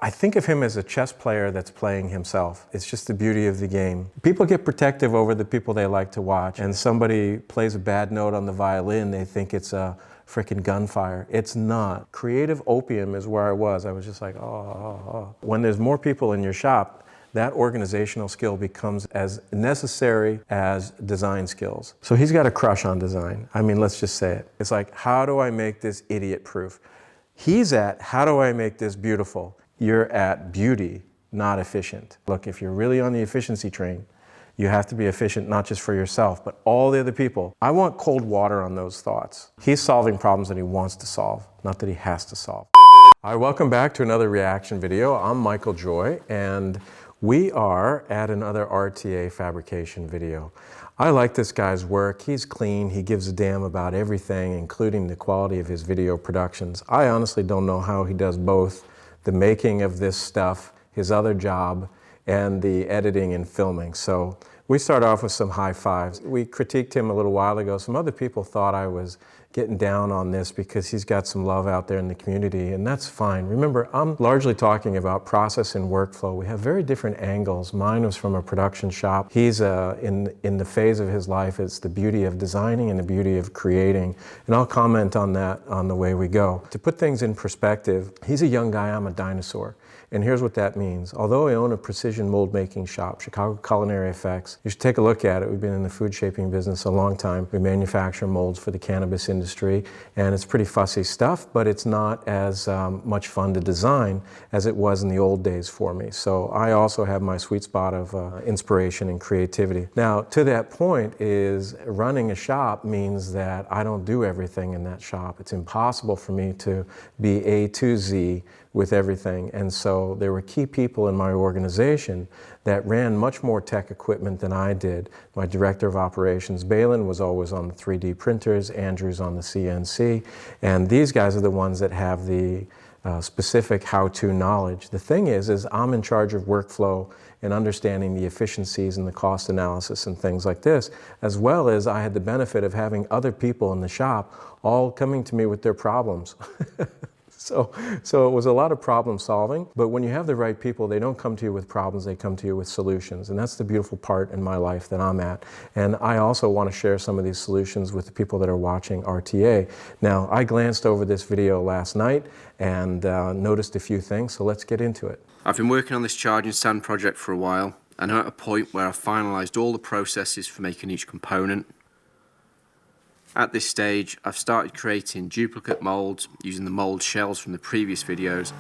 I think of him as a chess player that's playing himself. It's just the beauty of the game. People get protective over the people they like to watch, and somebody plays a bad note on the violin, they think it's a freaking gunfire. It's not. Creative opium is where I was. I was just like, oh. When there's more people in your shop, that organizational skill becomes as necessary as design skills. So he's got a crush on design. I mean, let's just say it. It's like, how do I make this idiot-proof? He's at, how do I make this beautiful? You're at beauty, not efficient. Look, if you're really on the efficiency train, you have to be efficient not just for yourself, but all the other people. I want cold water on those thoughts. He's solving problems that he wants to solve, not that he has to solve. All right, welcome back to another reaction video. I'm Michael Joy, and we are at another RTA Fabrication video. I like this guy's work. He's clean. He gives a damn about everything, including the quality of his video productions. I honestly don't know how he does both the making of this stuff, his other job, and the editing and filming. So we start off with some high fives. We critiqued him a little while ago. Some other people thought I was getting down on this because he's got some love out there in the community, and that's fine. Remember, I'm largely talking about process and workflow. We have very different angles. Mine was from a production shop. He's in the phase of his life, it's the beauty of designing and the beauty of creating, and I'll comment on that on the way we go. To put things in perspective, he's a young guy, I'm a dinosaur. And here's what that means. Although I own a precision mold making shop, Chicago Culinary Effects, you should take a look at it. We've been in the food shaping business a long time. We manufacture molds for the cannabis industry, and it's pretty fussy stuff, but it's not as much fun to design as it was in the old days for me. So I also have my sweet spot of inspiration and creativity. Now, to that point is running a shop means that I don't do everything in that shop. It's impossible for me to be A to Z with everything. And so there were key people in my organization that ran much more tech equipment than I did. My director of operations, Balin, was always on the 3D printers, Andrew's on the CNC, and these guys are the ones that have the specific how-to knowledge. The thing is I'm in charge of workflow and understanding the efficiencies and the cost analysis and things like this, as well as I had the benefit of having other people in the shop all coming to me with their problems. So it was a lot of problem solving, but when you have the right people, they don't come to you with problems, they come to you with solutions. And that's the beautiful part in my life that I'm at. And I also want to share some of these solutions with the people that are watching RTA. Now, I glanced over this video last night and noticed a few things, so let's get into it. I've been working on this charging stand project for a while, and I'm at a point where I've finalised all the processes for making each component. At this stage, I've started creating duplicate molds using the mold shells from the previous videos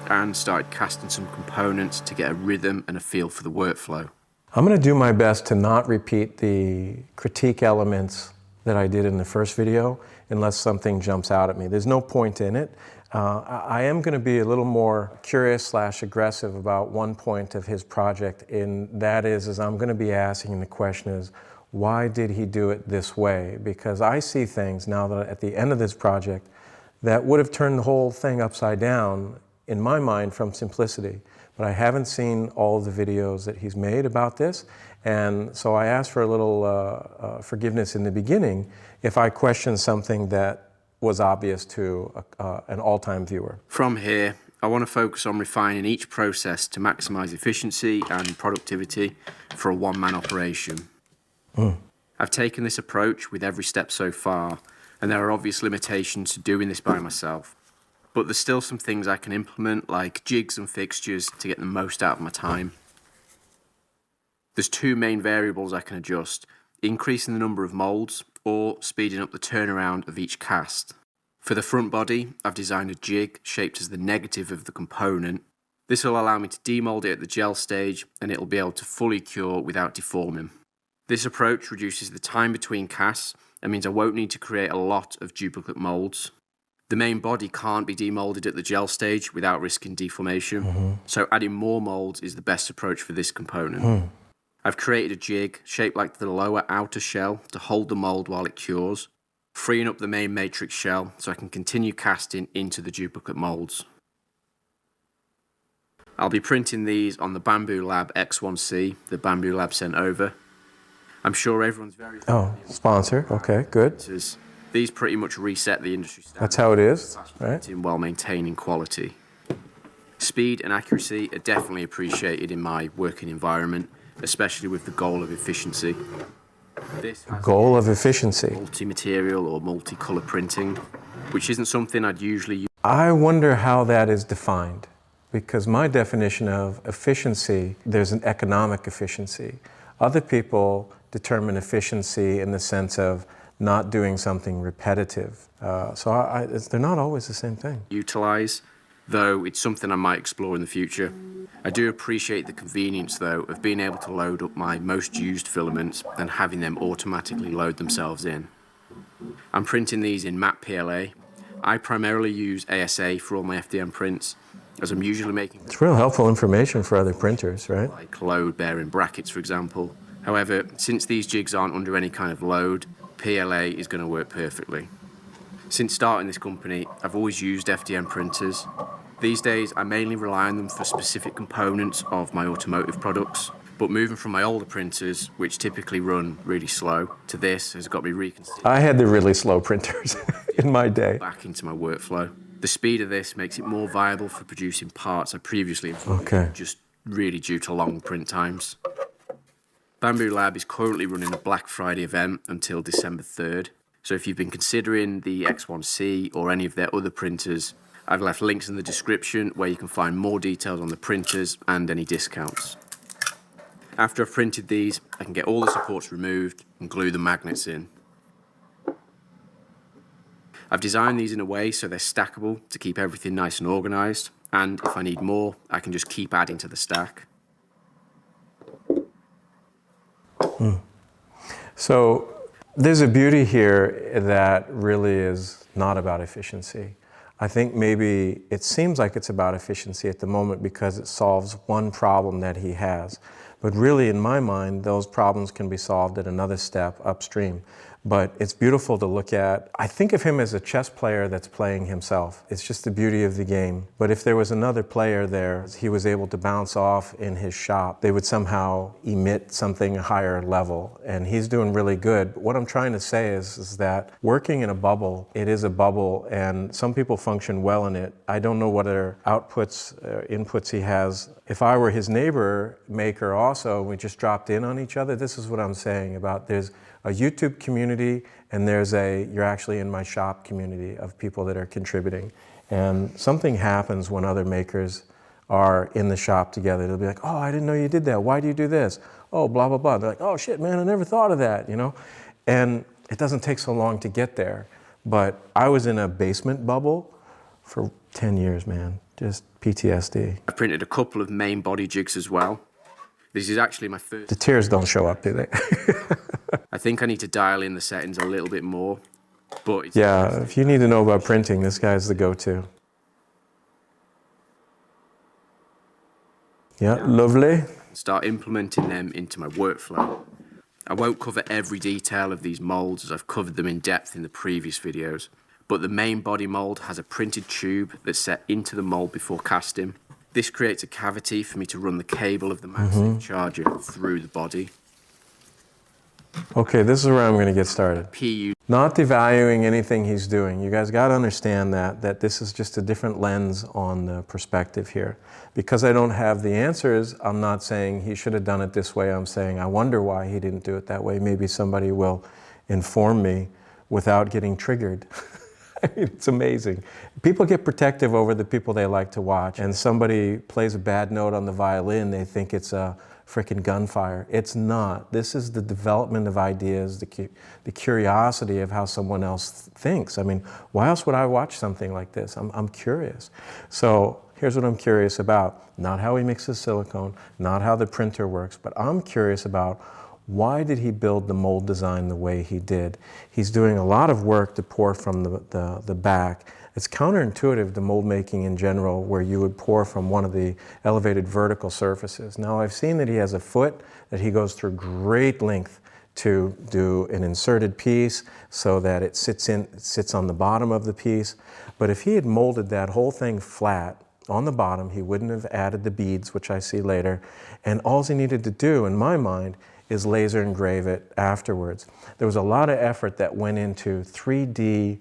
and started casting some components to get a rhythm and a feel for the workflow. I'm going to do my best to not repeat the critique elements that I did in the first video unless something jumps out at me. There's no point in it. I am going to be a little more curious/aggressive about one point of his project, and that is I'm going to be asking the question is, why did he do it this way? Because I see things now that at the end of this project that would have turned the whole thing upside down in my mind from simplicity. But I haven't seen all of the videos that he's made about this. And so I asked for a little forgiveness in the beginning if I questioned something that was obvious to an all-time viewer. From here, I want to focus on refining each process to maximize efficiency and productivity for a one-man operation. I've taken this approach with every step so far, and there are obvious limitations to doing this by myself. But there's still some things I can implement, like jigs and fixtures, to get the most out of my time. There's two main variables I can adjust: increasing the number of molds or speeding up the turnaround of each cast. For the front body, I've designed a jig shaped as the negative of the component. This will allow me to demold it at the gel stage, and it'll be able to fully cure without deforming. This approach reduces the time between casts and means I won't need to create a lot of duplicate molds. The main body can't be demolded at the gel stage without risking deformation, so adding more molds is the best approach for this component. I've created a jig shaped like the lower outer shell to hold the mold while it cures, freeing up the main matrix shell so I can continue casting into the duplicate molds. I'll be printing these on the Bamboo Lab X1C the Bamboo Lab sent over. I'm sure everyone's very sponsor. Okay, good. These pretty much reset the industry standard. That's how it is, right? While maintaining quality. Speed and accuracy are definitely appreciated in my working environment, especially with the goal of efficiency. This has Goal of efficiency. multi-material or multi-colour printing, which isn't something I'd usually use. I wonder how that is defined, because my definition of efficiency, there's an economic efficiency. Other people determine efficiency in the sense of not doing something repetitive. They're not always the same thing. Utilise, though it's something I might explore in the future. I do appreciate the convenience, though, of being able to load up my most used filaments and having them automatically load themselves in. I'm printing these in matte PLA. I primarily use ASA for all my FDM prints, as I'm usually making It's real helpful information for other printers, right? like load-bearing brackets, for example. However, since these jigs aren't under any kind of load, PLA is going to work perfectly. Since starting this company, I've always used FDM printers. These days, I mainly rely on them for specific components of my automotive products. But moving from my older printers, which typically run really slow, to this has got me reconsidered I had the really slow printers in my day. back into my workflow. The speed of this makes it more viable for producing parts I previously Okay. just really due to long print times. Bamboo Lab is currently running a Black Friday event until December 3rd. So if you've been considering the X1C or any of their other printers, I've left links in the description where you can find more details on the printers and any discounts. After I've printed these, I can get all the supports removed and glue the magnets in. I've designed these in a way so they're stackable to keep everything nice and organised, and if I need more, I can just keep adding to the stack. So there's a beauty here that really is not about efficiency. I think maybe it seems like it's about efficiency at the moment because it solves one problem that he has. But really, in my mind, those problems can be solved at another step upstream. But it's beautiful to look at. I think of him as a chess player that's playing himself. It's just the beauty of the game. But if there was another player there, he was able to bounce off in his shop, they would somehow emit something higher level. And he's doing really good. But what I'm trying to say is that working in a bubble, it is a bubble, and some people function well in it. I don't know what other outputs, inputs he has. If I were his neighbor maker also, we just dropped in on each other, this is what I'm saying about there's a YouTube community and there's a you're actually in my shop community of people that are contributing. And something happens when other makers are in the shop together. They'll be like, oh, I didn't know you did that. Why do you do this? Oh, blah, blah, blah. They're like, oh shit, man, I never thought of that, you know? And it doesn't take so long to get there. But I was in a basement bubble for 10 years, man. Just PTSD. I printed a couple of main body jigs as well. This is actually my first. The tears don't show up, do they? I think I need to dial in the settings a little bit more, but it's Yeah, if you need to know about printing, this guy's the go-to. Yeah, lovely. start implementing them into my workflow. I won't cover every detail of these molds as I've covered them in depth in the previous videos, but the main body mold has a printed tube that's set into the mold before casting. This creates a cavity for me to run the cable of the MagSafe charger through the body. Okay, this is where I'm going to get started. PU. Not devaluing anything he's doing. You guys got to understand that this is just a different lens on the perspective here. Because I don't have the answers, I'm not saying he should have done it this way. I'm saying I wonder why he didn't do it that way. Maybe somebody will inform me without getting triggered. I mean, it's amazing. People get protective over the people they like to watch, and somebody plays a bad note on the violin, they think it's a freaking gunfire. It's not. This is the development of ideas, the curiosity of how someone else thinks. I mean, why else would I watch something like this? I'm curious. So here's what I'm curious about. Not how he mixes silicone, not how the printer works, but I'm curious about why did he build the mold design the way he did? He's doing a lot of work to pour from the back. It's counterintuitive to mold making in general, where you would pour from one of the elevated vertical surfaces. Now, I've seen that he has a foot that he goes through great length to do an inserted piece so that it sits on the bottom of the piece. But if he had molded that whole thing flat on the bottom, he wouldn't have added the beads, which I see later. And all he needed to do, in my mind, is laser engrave it afterwards. There was a lot of effort that went into 3D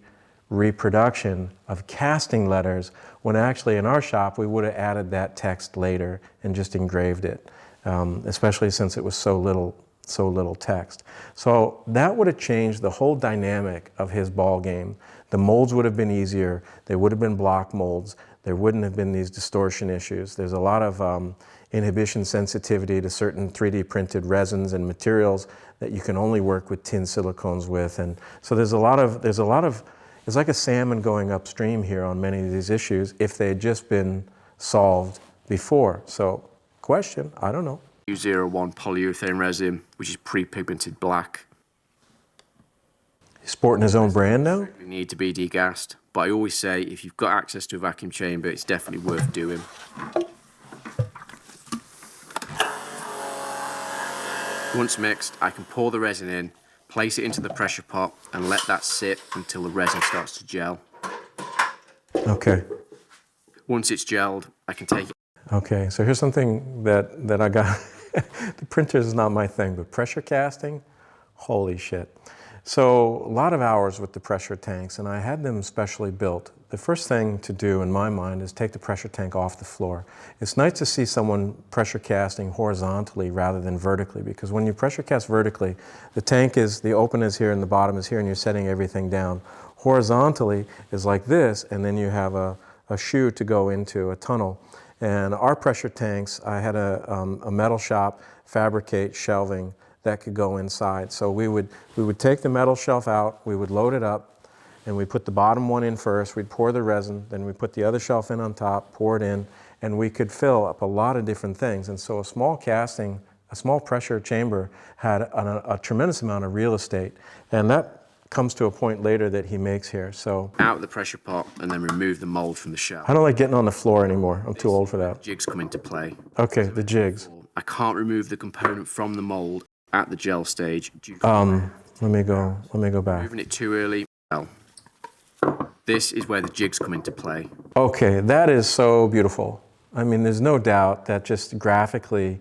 reproduction of casting letters, when actually in our shop we would have added that text later and just engraved it, especially since it was so little text. So that would have changed the whole dynamic of his ball game. The molds would have been easier. They would have been block molds. There wouldn't have been these distortion issues. There's a lot of inhibition sensitivity to certain 3D printed resins and materials that you can only work with tin silicones with. And so there's like a salmon going upstream here on many of these issues if they had just been solved before. So question, I don't know. U01 polyurethane resin, which is pre-pigmented black. He's sporting his own brand now? You need to be degassed, but I always say if you've got access to a vacuum chamber, it's definitely worth doing. Once mixed, I can pour the resin in, place it into the pressure pot, and let that sit until the resin starts to gel. Okay. Once it's gelled, I can take it. Okay, so here's something that I got. The printer is not my thing, but pressure casting, holy shit. So a lot of hours with the pressure tanks, and I had them specially built. The first thing to do in my mind is take the pressure tank off the floor. It's nice to see someone pressure casting horizontally rather than vertically, because when you pressure cast vertically, the open is here and the bottom is here, and you're setting everything down. Horizontally is like this, and then you have a shoe to go into, a tunnel. And our pressure tanks, I had a metal shop fabricate shelving that could go inside. So we would take the metal shelf out, we would load it up, and we put the bottom one in first, we'd pour the resin, then we put the other shelf in on top, pour it in, and we could fill up a lot of different things. And so a small pressure chamber had a tremendous amount of real estate. And that comes to a point later that he makes here. So Out of the pressure pot and then remove the mold from the shell. I don't like getting on the floor anymore. I'm too old for that. Jigs come into play. Okay, the jigs. I can't remove the component from the mold at the gel stage. Let me go back. Moving it too early. Well, this is where the jigs come into play. Okay, that is so beautiful. I mean, there's no doubt that just graphically,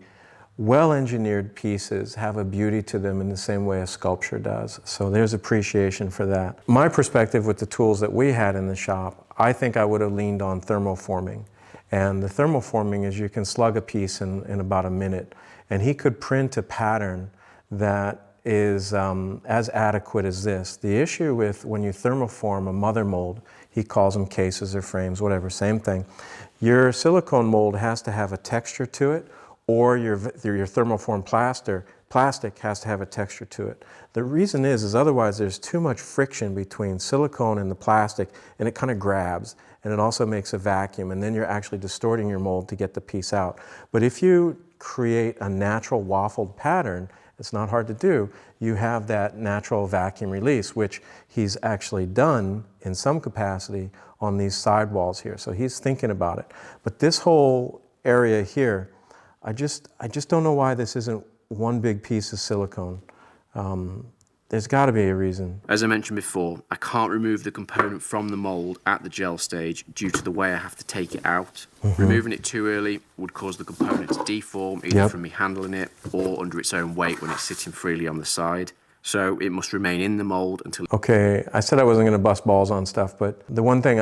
well-engineered pieces have a beauty to them in the same way a sculpture does. So there's appreciation for that. My perspective with the tools that we had in the shop, I think I would have leaned on thermoforming. And the thermoforming is you can slug a piece in about a minute. And he could print a pattern that is as adequate as this. The issue with when you thermoform a mother mold, he calls them cases or frames, whatever, same thing. Your silicone mold has to have a texture to it, or your thermoform plastic has to have a texture to it. The reason is otherwise there's too much friction between silicone and the plastic, and it kind of grabs, and it also makes a vacuum, and then you're actually distorting your mold to get the piece out. But if you create a natural waffled pattern, it's not hard to do, you have that natural vacuum release, which he's actually done in some capacity on these sidewalls here. So he's thinking about it. But this whole area here, I just don't know why this isn't one big piece of silicone. There's got to be a reason. As I mentioned before, I can't remove the component from the mold at the gel stage due to the way I have to take it out. Removing it too early would cause the component to deform, either from me handling it or under its own weight when it's sitting freely on the side. So it must remain in the mold until... Okay, I said I wasn't going to bust balls on stuff, but the one thing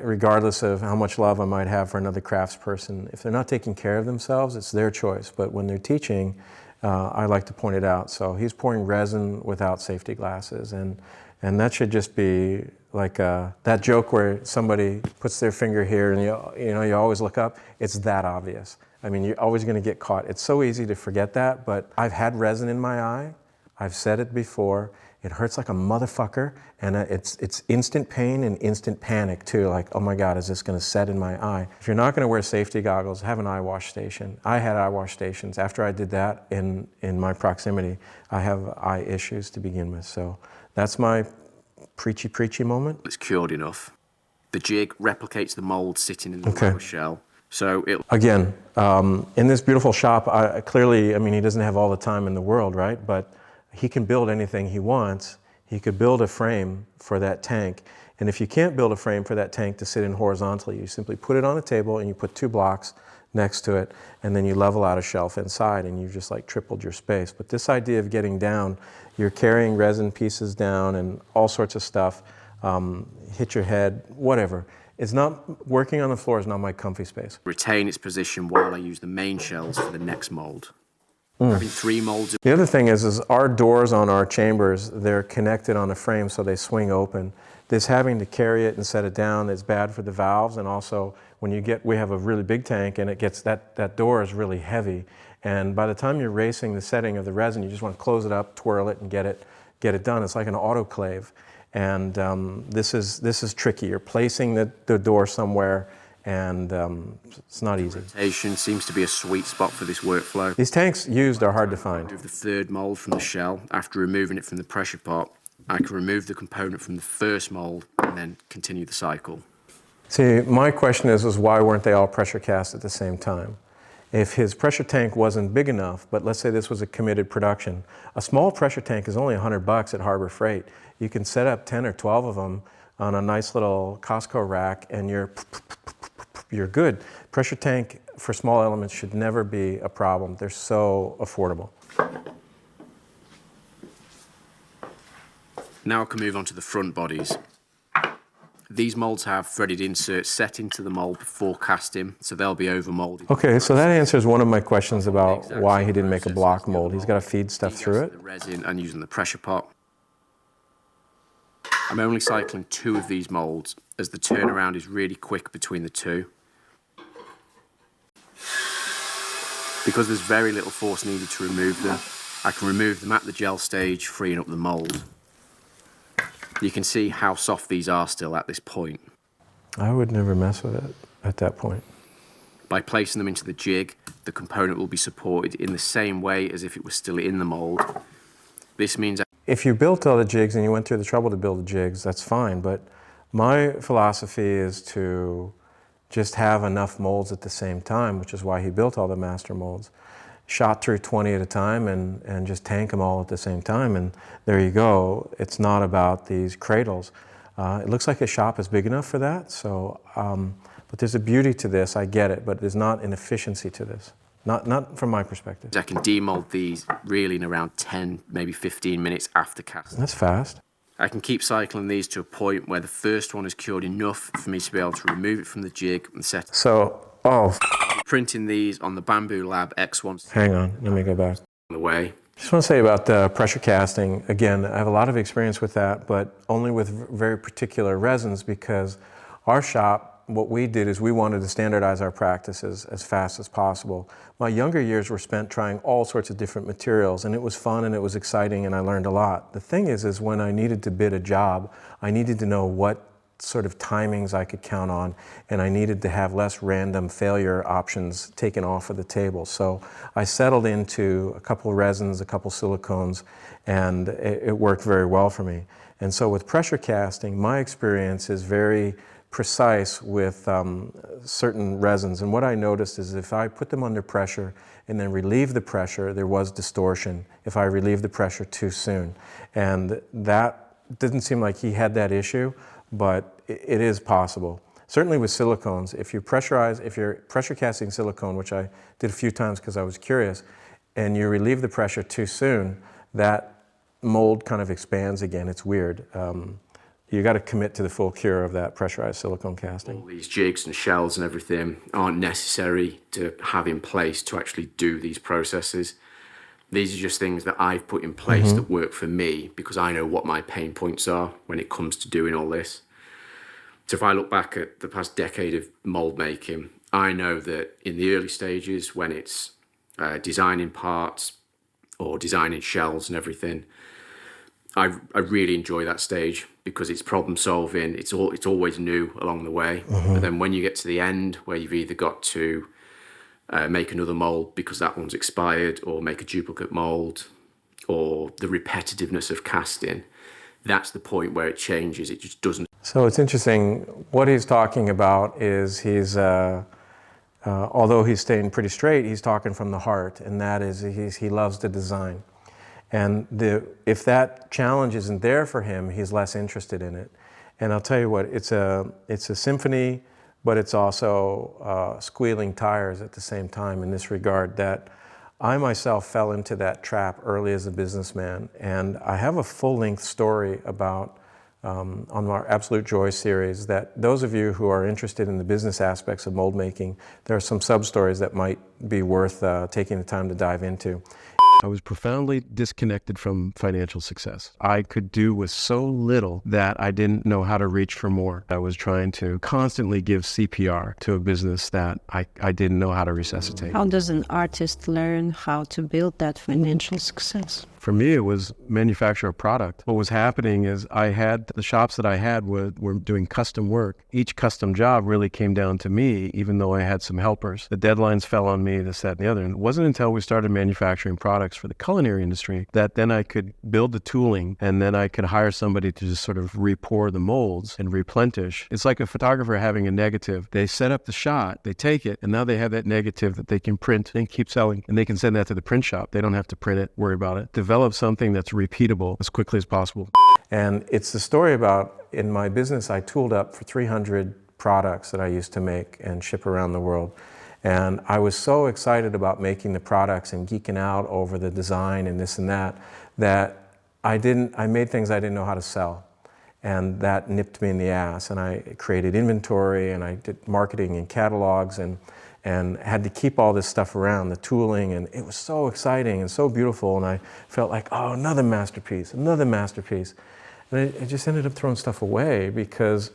regardless of how much love I might have for another craftsperson, if they're not taking care of themselves, it's their choice. But when they're teaching, I like to point it out. So he's pouring resin without safety glasses, and that should just be like that joke where somebody puts their finger here and you always look up. It's that obvious. I mean, you're always going to get caught. It's so easy to forget that, but I've had resin in my eye. I've said it before, it hurts like a motherfucker, and it's instant pain and instant panic too, like, oh my God, is this gonna set in my eye? If you're not gonna wear safety goggles, have an eye wash station. I had eye wash stations. After I did that in my proximity, I have eye issues to begin with, so that's my preachy moment. It's cured enough. The jig replicates the mold sitting in the lower shell. So Again, in this beautiful shop, clearly, I mean, he doesn't have all the time in the world, right? But he can build anything he wants. He could build a frame for that tank. And if you can't build a frame for that tank to sit in horizontally, you simply put it on a table and you put 2 blocks next to it, and then you level out a shelf inside, and you've just like tripled your space. But this idea of getting down, you're carrying resin pieces down and all sorts of stuff. hit your head, whatever. It's not, working on the floor is not my comfy space. Retain its position while I use the main shells for the next mold. Having 3 molds. The other thing is our doors on our chambers, they're connected on a frame so they swing open. This having to carry it and set it down is bad for the valves, and also when we have a really big tank and it gets, that door is really heavy. And by the time you're racing the setting of the resin, you just want to close it up, twirl it, and get it done. It's like an autoclave. And this is tricky. You're placing the door somewhere, and it's not easy. Rotation seems to be a sweet spot for this workflow. These tanks used are hard to find. Remove the 3rd mold from the shell. After removing it from the pressure pot, I can remove the component from the 1st mold and then continue the cycle. See, my question is why weren't they all pressure cast at the same time? If his pressure tank wasn't big enough, but let's say this was a committed production, a small pressure tank is only $100 at Harbor Freight. You can set up 10 or 12 of them on a nice little Costco rack and you're good. Pressure tank for small elements should never be a problem. They're so affordable. Now I can move on to the front bodies. These molds have threaded inserts set into the mold before casting, so they'll be over molded. Okay, so that answers one of my questions about why he didn't make a block mold. He's got to feed stuff through it. The resin and using the pressure pot. I'm only cycling 2 of these molds as the turnaround is really quick between the 2. Because there's very little force needed to remove them, I can remove them at the gel stage, freeing up the mold. You can see how soft these are still at this point. I would never mess with it at that point. By placing them into the jig, the component will be supported in the same way as if it was still in the mold. This means if you built all the jigs and you went through the trouble to build the jigs, that's fine, but my philosophy is to just have enough molds at the same time, which is why he built all the master molds. Shot through 20 at a time and just tank them all at the same time, and there you go. It's not about these cradles. It looks like his shop is big enough for that, so, but there's a beauty to this, I get it, but there's not an efficiency to this. Not from my perspective. I can demold these really in around 10, maybe 15 minutes after casting. That's fast. I can keep cycling these to a point where the first one is cured enough for me to be able to remove it from the jig and set it. So, oh. Printing these on the Bamboo Lab X1. Hang on, let me go back. On the way. Just want to say about the pressure casting, again, I have a lot of experience with that, but only with very particular resins, because our shop, what we did is we wanted to standardize our practices as fast as possible. My younger years were spent trying all sorts of different materials, and it was fun and it was exciting and I learned a lot. The thing is when I needed to bid a job, I needed to know what sort of timings I could count on, and I needed to have less random failure options taken off of the table. So I settled into a couple of resins, a couple silicones, and it worked very well for me. And so with pressure casting, my experience is very precise with certain resins. And what I noticed is if I put them under pressure and then relieve the pressure, there was distortion if I relieved the pressure too soon. And that didn't seem like he had that issue, but it is possible. Certainly with silicones, if you're pressure casting silicone, which I did a few times because I was curious, and you relieve the pressure too soon, that mold kind of expands again. It's weird. You got to commit to the full cure of that pressurized silicone casting. All these jigs and shells and everything aren't necessary to have in place to actually do these processes. These are just things that I've put in place that work for me because I know what my pain points are when it comes to doing all this. So if I look back at the past decade of mold making, I know that in the early stages when it's designing parts or designing shells and everything, I really enjoy that stage because it's problem solving. It's always new along the way. But then when you get to the end where you've either got to make another mold because that one's expired, or make a duplicate mold, or the repetitiveness of casting, that's the point where it changes. It just doesn't. So it's interesting. What he's talking about is although he's staying pretty straight, he's talking from the heart, and that is he loves to design. And if that challenge isn't there for him, he's less interested in it. And I'll tell you what, it's a symphony, but it's also squealing tires at the same time in this regard, that I myself fell into that trap early as a businessman. And I have a full-length story about on our Absolute Joy series, that those of you who are interested in the business aspects of mold making, there are some sub-stories that might be worth taking the time to dive into. I was profoundly disconnected from financial success. I could do with so little that I didn't know how to reach for more. I was trying to constantly give CPR to a business that I didn't know how to resuscitate. How does an artist learn how to build that financial success? For me, it was manufacture a product. What was happening is the shops that I had were doing custom work. Each custom job really came down to me, even though I had some helpers. The deadlines fell on me, this, that, and the other. And it wasn't until we started manufacturing products for the culinary industry that then I could build the tooling, and then I could hire somebody to just sort of re-pour the molds and replenish. It's like a photographer having a negative. They set up the shot, they take it, and now they have that negative that they can print and keep selling. And they can send that to the print shop. They don't have to print it, worry about it. Develop something that's repeatable as quickly as possible. And it's the story about, in my business, I tooled up for 300 products that I used to make and ship around the world. And I was so excited about making the products and geeking out over the design and this and that I made things I didn't know how to sell. And that nipped me in the ass. And I created inventory, and I did marketing and catalogs, and had to keep all this stuff around, the tooling, and it was so exciting and so beautiful, and I felt like, oh, another masterpiece. And I just ended up throwing stuff away because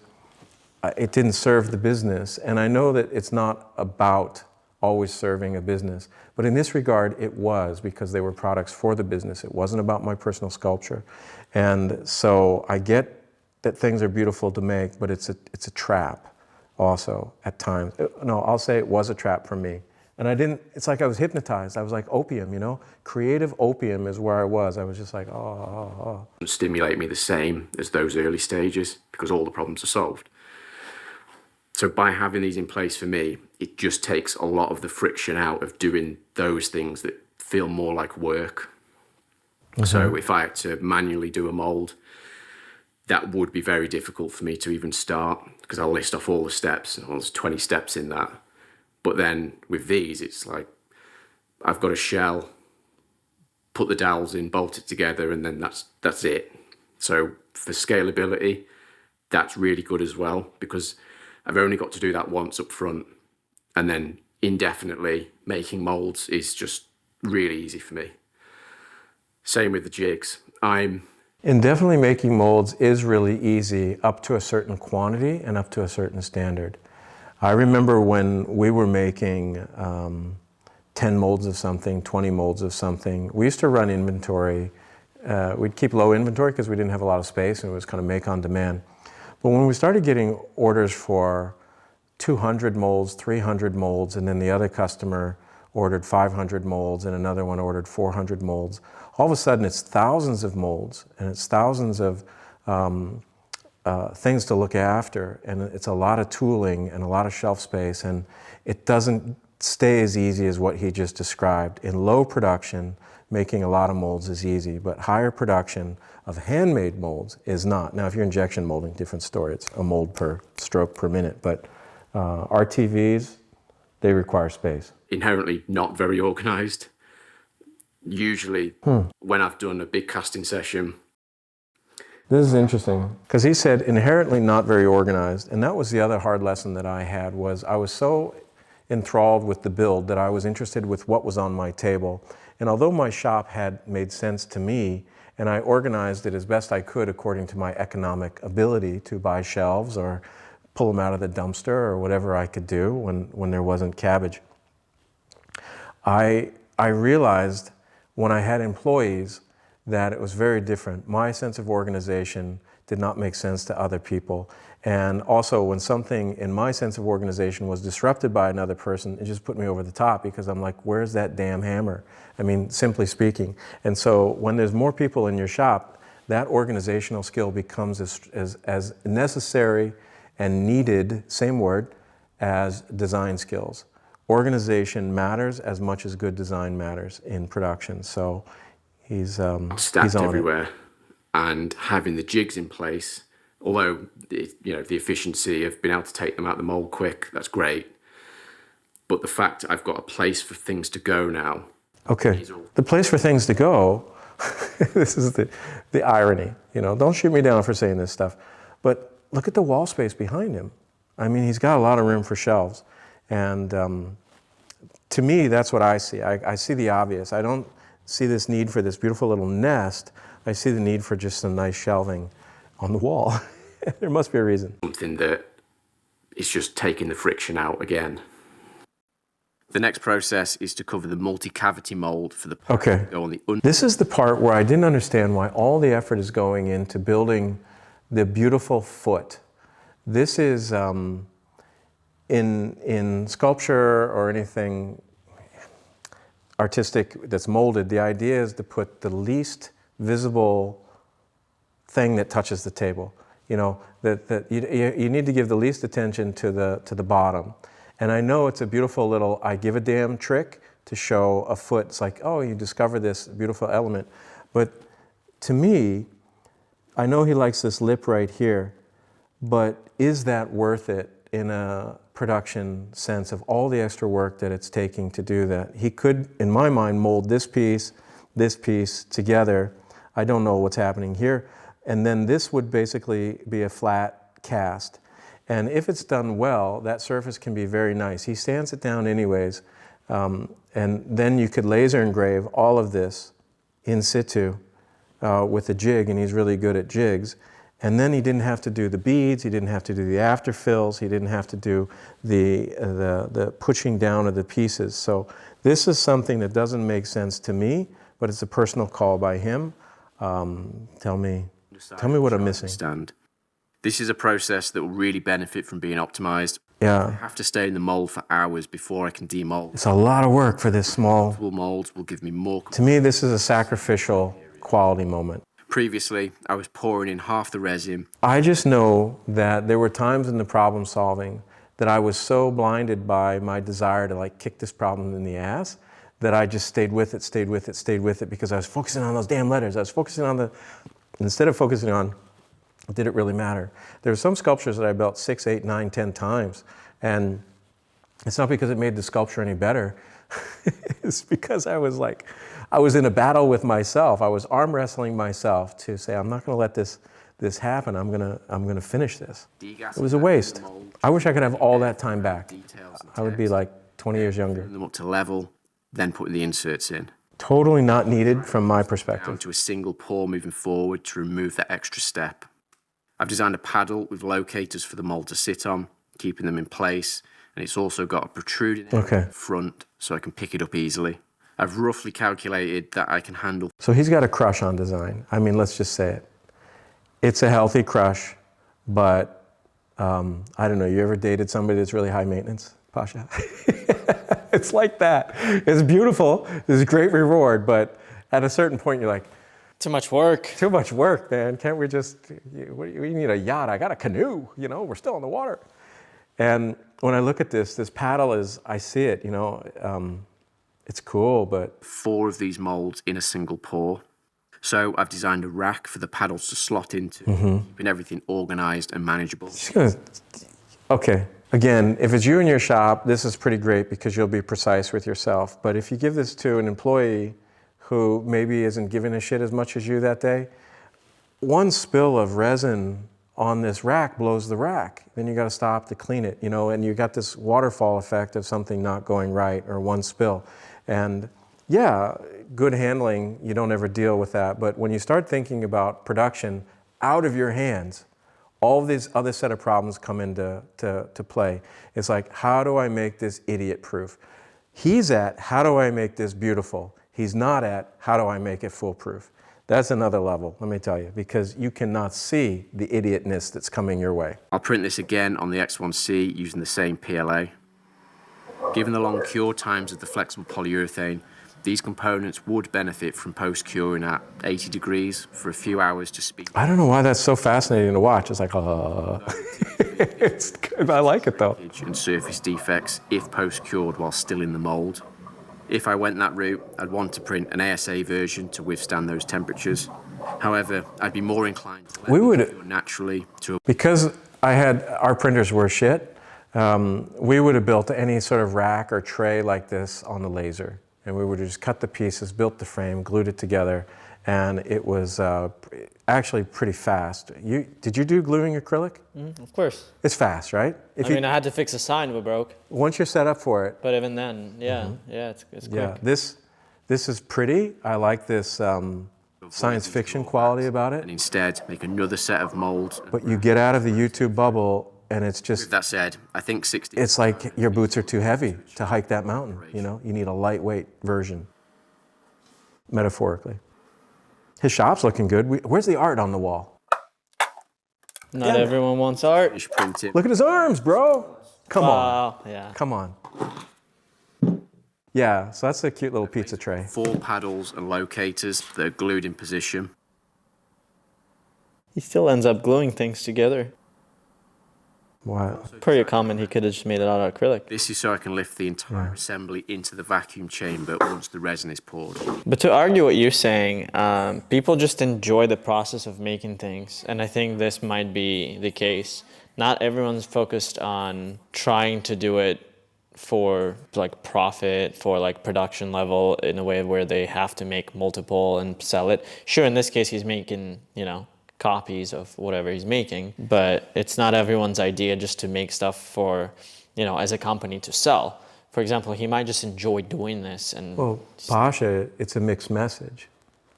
it didn't serve the business. And I know that it's not about always serving a business, but in this regard, it was, because they were products for the business. It wasn't about my personal sculpture. And so I get that things are beautiful to make, but it's a trap. Also, at times. No, I'll say it was a trap for me. And it's like I was hypnotized. I was like opium, you know? Creative opium is where I was. I was just like, oh. Stimulate me the same as those early stages, because all the problems are solved. So by having these in place for me, it just takes a lot of the friction out of doing those things that feel more like work. Mm-hmm. So if I had to manually do a mold, that would be very difficult for me to even start, because I'll list off all the steps, and there's 20 steps in that. But then with these, it's like I've got a shell, put the dowels in, bolt it together, and then that's it. So for scalability, that's really good as well, because I've only got to do that once up front, and then indefinitely making molds is just really easy for me. Same with the jigs. Indefinitely making molds is really easy up to a certain quantity and up to a certain standard. I remember when we were making 10 molds of something, 20 molds of something, we used to run inventory. We'd keep low inventory because we didn't have a lot of space, and it was kind of make on demand. But when we started getting orders for 200 molds, 300 molds, and then the other customer ordered 500 molds and another one ordered 400 molds, all of a sudden it's thousands of molds, and it's thousands of things to look after, and it's a lot of tooling and a lot of shelf space, and it doesn't stay as easy as what he just described. In low production, making a lot of molds is easy, but higher production of handmade molds is not. Now, if you're injection molding, different story. It's a mold per stroke per minute, but RTVs, they require space. Inherently not very organized. Usually when I've done a big casting session. This is interesting, because he said inherently not very organized, and that was the other hard lesson that I had. Was I was so enthralled with the build that I was interested with what was on my table. And although my shop had made sense to me, and I organized it as best I could according to my economic ability to buy shelves or pull them out of the dumpster or whatever I could do when there wasn't cabbage, I realized when I had employees that it was very different. My sense of organization did not make sense to other people. And also when something in my sense of organization was disrupted by another person, it just put me over the top, because I'm like, where's that damn hammer? I mean, simply speaking. And so when there's more people in your shop, that organizational skill becomes as necessary and needed, same word, as design skills. Organization matters as much as good design matters in production. So he's stacked on everywhere, it. And having the jigs in place, although the efficiency of being able to take them out of the mold quick, that's great. But the fact I've got a place for things to go now. Okay, the place for things to go, This is the irony, Don't shoot me down for saying this stuff. But look at the wall space behind him. I mean, he's got a lot of room for shelves. And to me, that's what I see. I see the obvious. I don't see this need for this beautiful little nest. I see the need for just some nice shelving on the wall. There must be a reason. Something that is just taking the friction out again. The next process is to cover the multi-cavity mold for the part Okay. go on the This is the part where I didn't understand why all the effort is going into building the beautiful foot. This is in sculpture or anything artistic that's molded, the idea is to put the least visible thing that touches the table. That you need to give the least attention to the bottom. And I know it's a beautiful little I give a damn trick to show a foot. It's like, oh, you discover this beautiful element. But to me, I know he likes this lip right here, but is that worth it in a production sense of all the extra work that it's taking to do that? He could, in my mind, mold this piece together. I don't know what's happening here. And then this would basically be a flat cast. And if it's done well, that surface can be very nice. He sands it down anyways. And then you could laser engrave all of this in situ with a jig, and he's really good at jigs. And then he didn't have to do the beads, he didn't have to do the after fills, he didn't have to do the pushing down of the pieces. So this is something that doesn't make sense to me, but it's a personal call by him. Tell me what I'm missing. This is a process that will really benefit from being optimized. Yeah. I have to stay in the mold for hours before I can demold. It's a lot of work for this small. Multiple molds will give me more. To me, this is a sacrificial quality moment. Previously, I was pouring in half the resin. I just know that there were times in the problem solving that I was so blinded by my desire to kick this problem in the ass that I just stayed with it because I was focusing on those damn letters. I was focusing on instead of focusing on, did it really matter? There were some sculptures that I built 6, 8, 9, 10 times, and it's not because it made the sculpture any better. It's because I was in a battle with myself. I was arm wrestling myself to say, I'm not going to let this happen. I'm gonna finish this. It was a waste. I wish I could have all that time back. I would be 20 years younger. Them up to level, then putting the inserts in. Totally not needed from my perspective. Down to a single pour moving forward to remove that extra step. I've designed a paddle with locators for the mold to sit on, keeping them in place, and it's also got a protruding front so I can pick it up easily. I've roughly calculated that I can handle. So he's got a crush on design. I mean, let's just say it. It's a healthy crush, but I don't know, you ever dated somebody that's really high maintenance, Pasha? It's like that. It's beautiful, there's great reward, but at a certain point you're like, too much work. Too much work, man. Can't we just, we need a yacht. I got a canoe, we're still in the water. And when I look at this paddle I see it, it's cool, but. 4 of these molds in a single pour. So I've designed a rack for the paddles to slot into, keeping everything organized and manageable. Okay. Again, if it's you in your shop, this is pretty great because you'll be precise with yourself. But if you give this to an employee who maybe isn't giving a shit as much as you that day, one spill of resin on this rack blows the rack. Then you got to stop to clean it, and you got this waterfall effect of something not going right or one spill. And yeah, good handling, you don't ever deal with that. But when you start thinking about production out of your hands, all of these other set of problems come into play. It's like, how do I make this idiot-proof? He's at, how do I make this beautiful? He's not at, how do I make it foolproof? That's another level, let me tell you, because you cannot see the idiotness that's coming your way. I'll print this again on the X1C using the same PLA. Given the long cure times of the flexible polyurethane, these components would benefit from post-curing at 80 degrees for a few hours to speed. I don't know why that's so fascinating to watch. It's like, it's good. I like it though. And surface defects if post-cured while still in the mold. If I went that route, I'd want to print an ASA version to withstand those temperatures. However, I'd be more inclined to let it cure naturally to. Because our printers were shit, we would have built any sort of rack or tray like this on the laser. and we would just cut the pieces, built the frame, glued it together, and it was actually pretty fast. Did you do gluing acrylic? Of course. It's fast, right? I mean, I had to fix a sign if it broke. Once you're set up for it. But even then, yeah, it's quick. Yeah, this is pretty. I like this science fiction quality about it. And instead, make another set of molds. But you get out of the YouTube bubble, and it's just... With that said, I think 60... It's like your boots are too heavy to hike that mountain, you know? You need a lightweight version, metaphorically. His shop's looking good. Where's the art on the wall? Not everyone wants art. Finish printing. Look at his arms, bro. Come on. Yeah. Come on. Yeah, so that's a cute little pizza tray. 4 paddles and locators that are glued in position. He still ends up gluing things together. Wow. Per your comment, he could have just made it out of acrylic. This is so I can lift the entire assembly into the vacuum chamber once the resin is poured. But to argue what you're saying, people just enjoy the process of making things. And I think this might be the case. Not everyone's focused on trying to do it for like profit, for like production level in a way where they have to make multiple and sell it. Sure, in this case, he's making, you know, copies of whatever he's making, but it's not everyone's idea just to make stuff for, you know, as a company to sell. For example, he might just enjoy doing this. And Well, Pasha, it's a mixed message.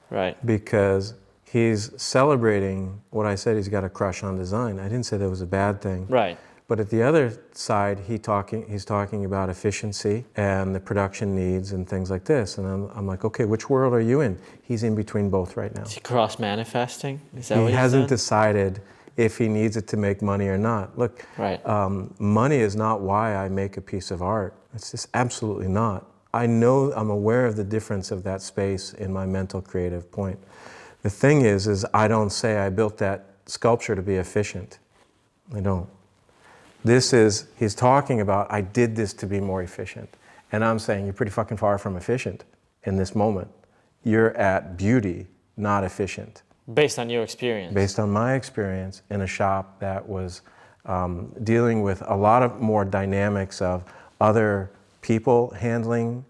Right. Because he's celebrating what I said, he's got a crush on design. I didn't say that was a bad thing. Right. But at the other side, he's talking about efficiency and the production needs and things like this. And I'm like, okay, which world are you in? He's in between both right now. Is he cross-manifesting? Is that what He you hasn't said? decided if he needs it to make money or not. Look, Right. money is not why I make a piece of art. It's just absolutely not. I'm aware of the difference of that space in my mental creative point. The thing is I don't say I built that sculpture to be efficient. I don't. He's talking about, I did this to be more efficient. And I'm saying, you're pretty fucking far from efficient in this moment. You're at beauty, not efficient. Based on your experience. Based on my experience in a shop that was dealing with a lot of more dynamics of other people handling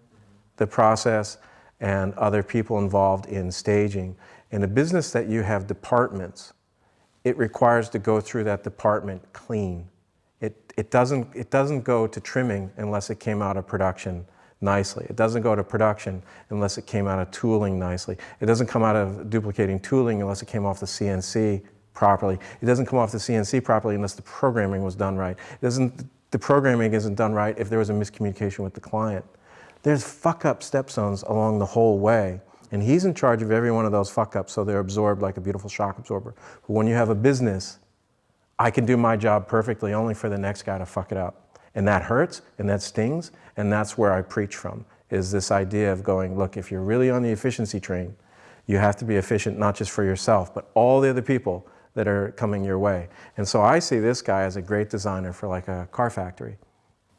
the process and other people involved in staging. In a business that you have departments, it requires to go through that department clean. It doesn't go to trimming unless it came out of production nicely. It doesn't go to production unless it came out of tooling nicely. It doesn't come out of duplicating tooling unless it came off the CNC properly. It doesn't come off the CNC properly unless the programming was done right. The programming isn't done right if there was a miscommunication with the client. There's fuck-up step zones along the whole way, and he's in charge of every one of those fuck-ups, so they're absorbed like a beautiful shock absorber. But when you have a business, I can do my job perfectly only for the next guy to fuck it up. And that hurts, and that stings, and that's where I preach from, is this idea of going, look, if you're really on the efficiency train, you have to be efficient not just for yourself, but all the other people that are coming your way. And so I see this guy as a great designer for like a car factory.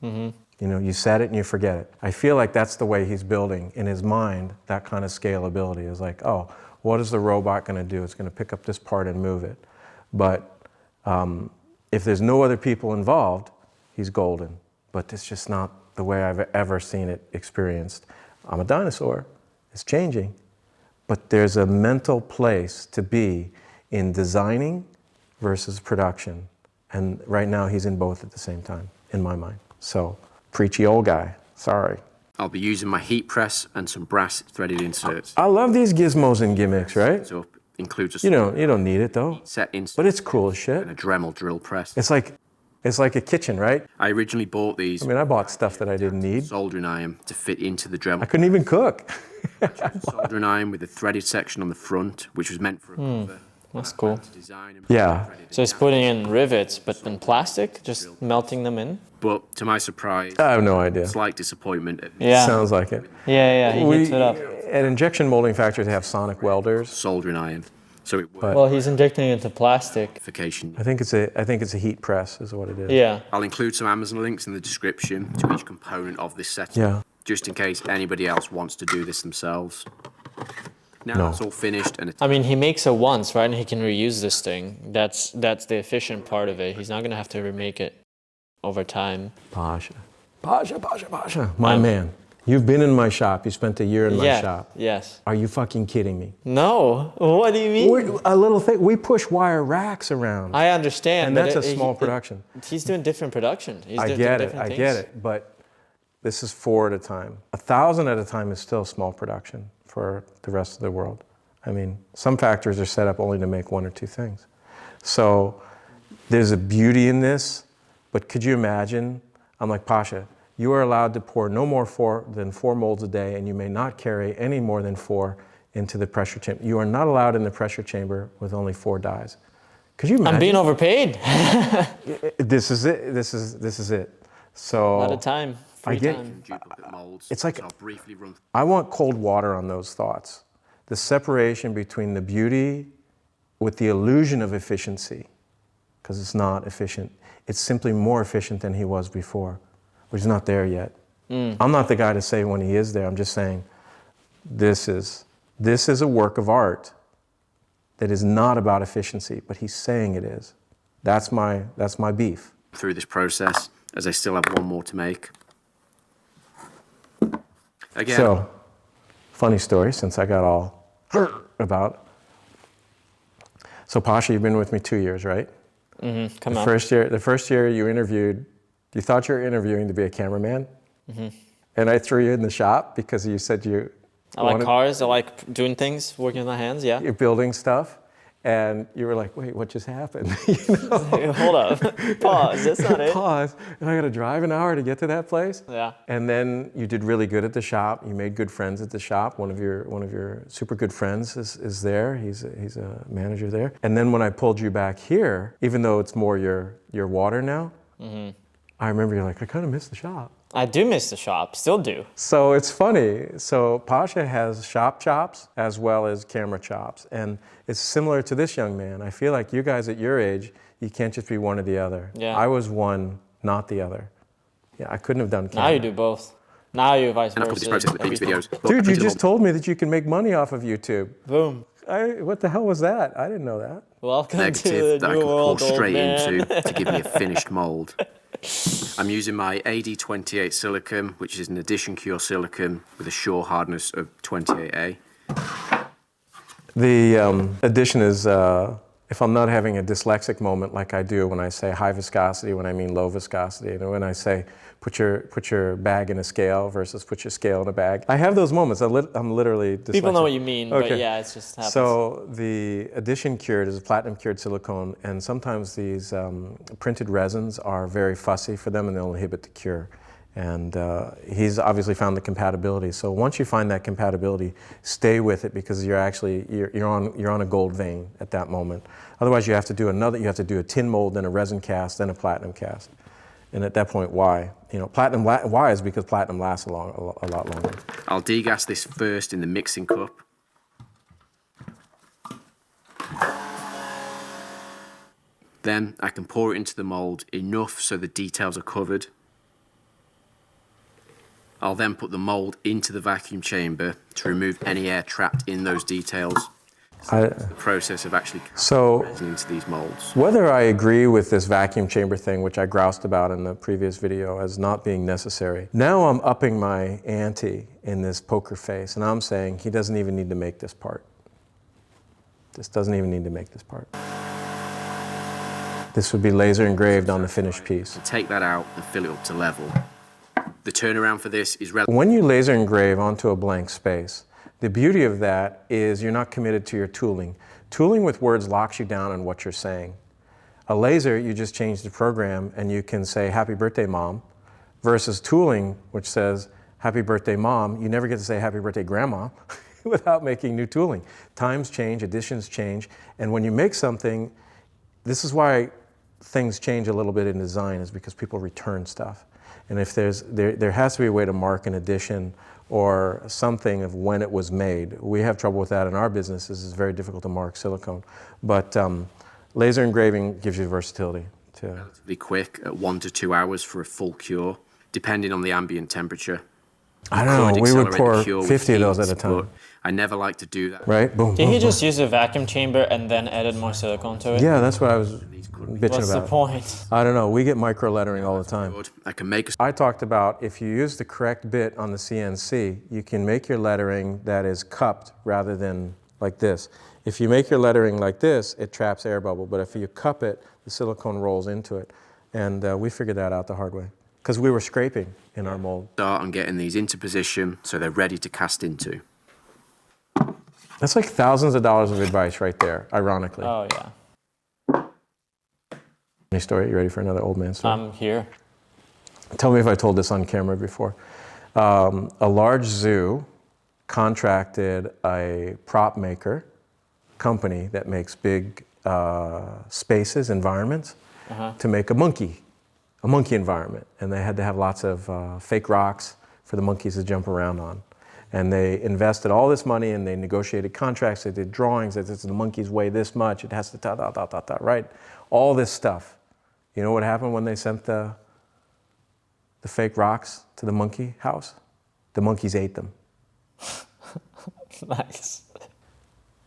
Mm-hmm. You know, you set it and you forget it. I feel like that's the way he's building in his mind, that kind of scalability is like, oh, what is the robot gonna do? It's gonna pick up this part and move it. But if there's no other people involved, he's golden. But it's just not the way I've ever seen it experienced. I'm a dinosaur, it's changing. But there's a mental place to be in designing versus production. And right now he's in both at the same time, in my mind. So, preachy old guy, sorry. I'll be using my heat press and some brass threaded inserts. I love these gizmos and gimmicks, right? So includes a You don't need it though. set insert But it's cool as shit. and a Dremel drill press. It's like a kitchen, right? I originally bought these I mean, I bought stuff that I didn't need. soldering iron to fit into the I Dremel. couldn't even cook. Soldering iron with a threaded section on the front, which was meant for a cover. That's cool. To design and Yeah. threaded So he's putting in rivets, but in plastic, just melting them in? But to my surprise, I have no idea. slight disappointment at Yeah. Sounds like it. Yeah, he heats it up. At injection molding factories, they have sonic welders. soldering iron. So it worked. Well, he's injecting it into plastic. Fabrication. I think it's a heat press, is what it is. Yeah. I'll include some Amazon links in the description to each component of this setup, Yeah. just in case anybody else wants to do this themselves. Now No. it's all finished and it's I mean, he makes it once, right? And he can reuse this thing. That's the efficient part of it. He's not going to have to remake it over time. Pasha. My man. You've been in my shop. You spent a year in my shop. Yes. Are you fucking kidding me? No. What do you mean? A little thing. We push wire racks around. I understand. And that's a small production. He's doing different production. I get it. But this is 4 at a time. 1,000 at a time is still small production for the rest of the world. I mean, some factories are set up only to make 1 or 2 things. So there's a beauty in this, but could you imagine? I'm like, Pasha, you are allowed to pour no more than 4 molds a day, and you may not carry any more than 4 into the pressure chamber. You are not allowed in the pressure chamber with only 4 dies. Could you imagine? I'm being overpaid. This is it. This is it. So a lot of time. Free time. It's like I want cold water on those thoughts. The separation between the beauty with the illusion of efficiency, because it's not efficient. It's simply more efficient than he was before, but he's not there yet. I'm not the guy to say when he is there. I'm just saying this is a work of art that is not about efficiency, but he's saying it is. That's my beef. Through this process, as I still have 1 more to make. Again. So, funny story, since I got all about. So Pasha, you've been with me 2 years, right? Mm-hmm. The first year you interviewed, you thought you were interviewing to be a cameraman, and I threw you in the shop because you said I like cars. I like doing things, working with my hands. Yeah. You're building stuff, and you were like, "Wait, what just happened?" Hold up, pause. That's not it. Pause. And I got to drive an hour to get to that place. Yeah. And then you did really good at the shop. You made good friends at the shop. One of your super good friends is there. He's a manager there. And then when I pulled you back here, even though it's more your water now, I remember you're like, I kind of miss the shop. I do miss the shop, still do. So it's funny. So Pasha has shop chops as well as camera chops. And it's similar to this young man. I feel like you guys at your age, you can't just be one or the other. Yeah. I was one, not the other. Yeah, I couldn't have done camera. Now you do both. Now you vice And I've put this process with previous videos. Dude, you just told me that you can make money off of YouTube. Boom. What the hell was that? I didn't know that. Welcome Negative to the that I new can pour world, straight old man. into to give me a finished mold. I'm using my AD28 silicon, which is an addition cure silicon with a Shore hardness of 28A. The addition is, if I'm not having a dyslexic moment like I do when I say high viscosity, when I mean low viscosity, and when I say put your bag in a scale versus put your scale in a bag. I have those moments. I'm literally dyslexic. People know what you mean, okay. but yeah, it just happens. So the addition cured is a platinum cured silicone, and sometimes these printed resins are very fussy for them and they'll inhibit the cure. And he's obviously found the compatibility. So once you find that compatibility, stay with it because you're on a gold vein at that moment. Otherwise, you have to do a tin mold, then a resin cast, then a platinum cast. And at that point, why? Platinum. Why is because platinum lasts a lot longer. I'll degas this first in the mixing cup. Then I can pour it into the mold enough so the details are covered. I'll then put the mold into the vacuum chamber to remove any air trapped in those details. The process of actually resin into these molds. Whether I agree with this vacuum chamber thing, which I groused about in the previous video as not being necessary, now I'm upping my ante in this poker face, and I'm saying he doesn't even need to make this part. This doesn't even need to make this part. This would be laser engraved on the finished piece. So take that out and fill it up to level. The turnaround for this is relatively. When you laser engrave onto a blank space, the beauty of that is you're not committed to your tooling. Tooling with words locks you down on what you're saying. A laser, you just change the program and you can say, happy birthday, mom, versus tooling, which says, happy birthday, mom. You never get to say happy birthday, grandma, without making new tooling. Times change, additions change, and when you make something, this is why things change a little bit in design, is because people return stuff. And if there has to be a way to mark an addition or something of when it was made. We have trouble with that in our business. It's very difficult to mark silicone. But laser engraving gives you versatility. Relatively quick, at 1 to 2 hours for a full cure, depending on the ambient temperature. I don't know, we would pour 50 of those at a time. I never like to do that. Right? Boom. Did boom, he boom. just use a vacuum chamber and then added more silicone to it? Yeah, that's what I was bitching What's about. the point? I don't know. We get micro lettering all the time. I can make a I talked about if you use the correct bit on the CNC, you can make your lettering that is cupped rather than like this. If you make your lettering like this, it traps air bubble. But if you cup it, the silicone rolls into it. And we figured that out the hard way because we were scraping in our mold. start on getting these into position so they're ready to cast into. That's like thousands of dollars of advice right there, ironically. Oh, yeah. Any story? You ready for another old man story? I'm here. Tell me if I told this on camera before. A large zoo contracted a prop maker company that makes big spaces, environments, to make a monkey environment. And they had to have lots of fake rocks for the monkeys to jump around on. And they invested all this money and they negotiated contracts, they did drawings, that the monkeys weigh this much, it has to right? All this stuff. You know what happened when they sent the fake rocks to the monkey house? The monkeys ate them. Nice.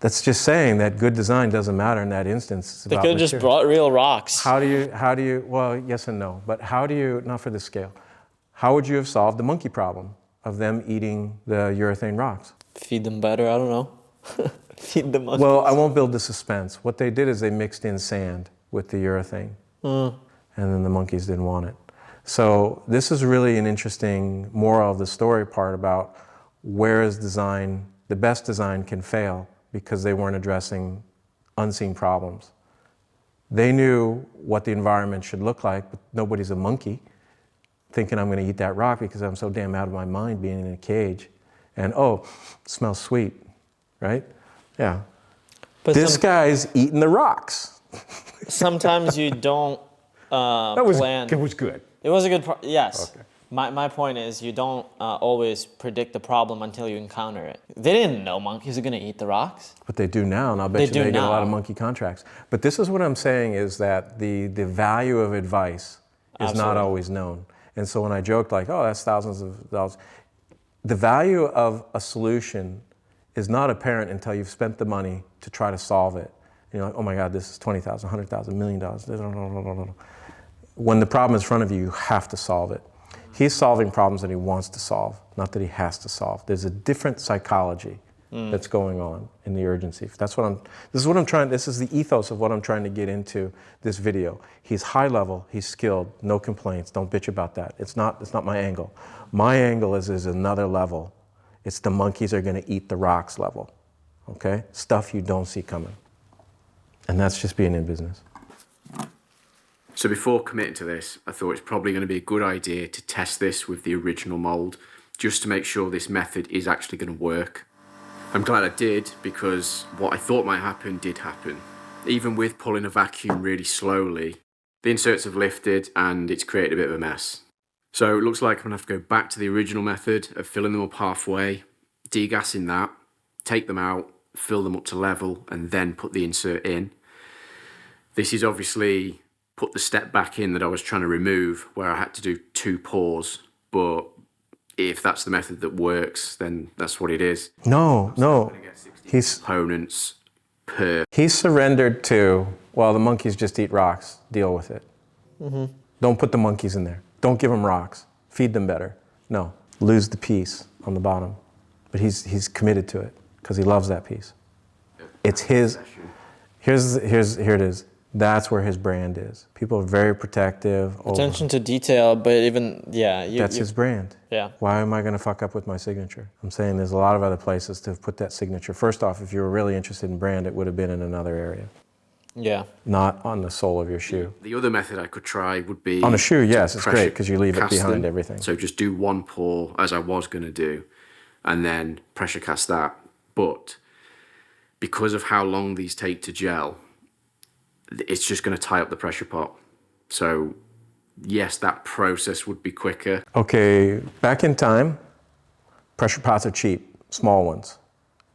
That's just saying that good design doesn't matter in that instance. It's They about could have just material. brought real rocks. How do you, well, yes and no, but how do you, not for this scale, how would you have solved the monkey problem of them eating the urethane rocks? Feed them better, I don't know. Feed them. Well, I won't build the suspense. What they did is they mixed in sand with the urethane, and then the monkeys didn't want it. So this is really an interesting moral of the story part about where is design, the best design can fail because they weren't addressing unseen problems. They knew what the environment should look like, but nobody's a monkey thinking I'm going to eat that rock because I'm so damn out of my mind being in a cage. And oh, it smells sweet, right? Yeah. But This guy's eating the rocks. sometimes you don't plan. It was good. It was a good, yes. Okay. My point is you don't always predict the problem until you encounter it. They didn't know monkeys are going to eat the rocks. But they do now, and I'll bet They you do they get a lot of now. monkey contracts. But this is what I'm saying is that the value of advice is not Absolutely. always known. And so when I joked like, oh, that's thousands of dollars, the value of a solution is not apparent until you've spent the money to try to solve it. And you're like, oh my God, this is $20,000, $100,000, $1 million. When the problem is in front of you, you have to solve it. He's solving problems that he wants to solve, not that he has to solve. There's a different psychology that's going on in the urgency. This is the ethos of what I'm trying to get into this video. He's high level, he's skilled, no complaints, don't bitch about that. It's not my angle. My angle is another level. It's the monkeys are gonna eat the rocks level, okay? Stuff you don't see coming. And that's just being in business. So before committing to this, I thought it's probably going to be a good idea to test this with the original mold, just to make sure this method is actually going to work. I'm glad I did, because what I thought might happen did happen. Even with pulling a vacuum really slowly, the inserts have lifted and it's created a bit of a mess. So it looks like I'm going to have to go back to the original method of filling them up halfway, degassing that, take them out, fill them up to level, and then put the insert in. This is obviously put the step back in that I was trying to remove, where I had to do 2 pours, but if that's the method that works, then that's what it is. No. Components per. He's surrendered to, well, the monkeys just eat rocks, deal with it. Don't put the monkeys in there. Don't give them rocks. Feed them better. No, lose the piece on the bottom. But he's committed to it because he loves that piece. It's his, here it is. That's where his brand is. People are very protective. Attention to detail, but even, yeah. That's his brand. Yeah. Why am I going to fuck up with my signature? I'm saying there's a lot of other places to put that signature. First off, if you were really interested in brand, it would have been in another area, Yeah. not on the sole of your shoe. The other method I could try would be... On a shoe, yes, it's pressure great because you leave it cast behind them. everything. So just do 1 pour, as I was going to do, and then pressure cast that. But because of how long these take to gel, it's just going to tie up the pressure pot. So yes, that process would be quicker. Okay, back in time, pressure pots are cheap, small ones.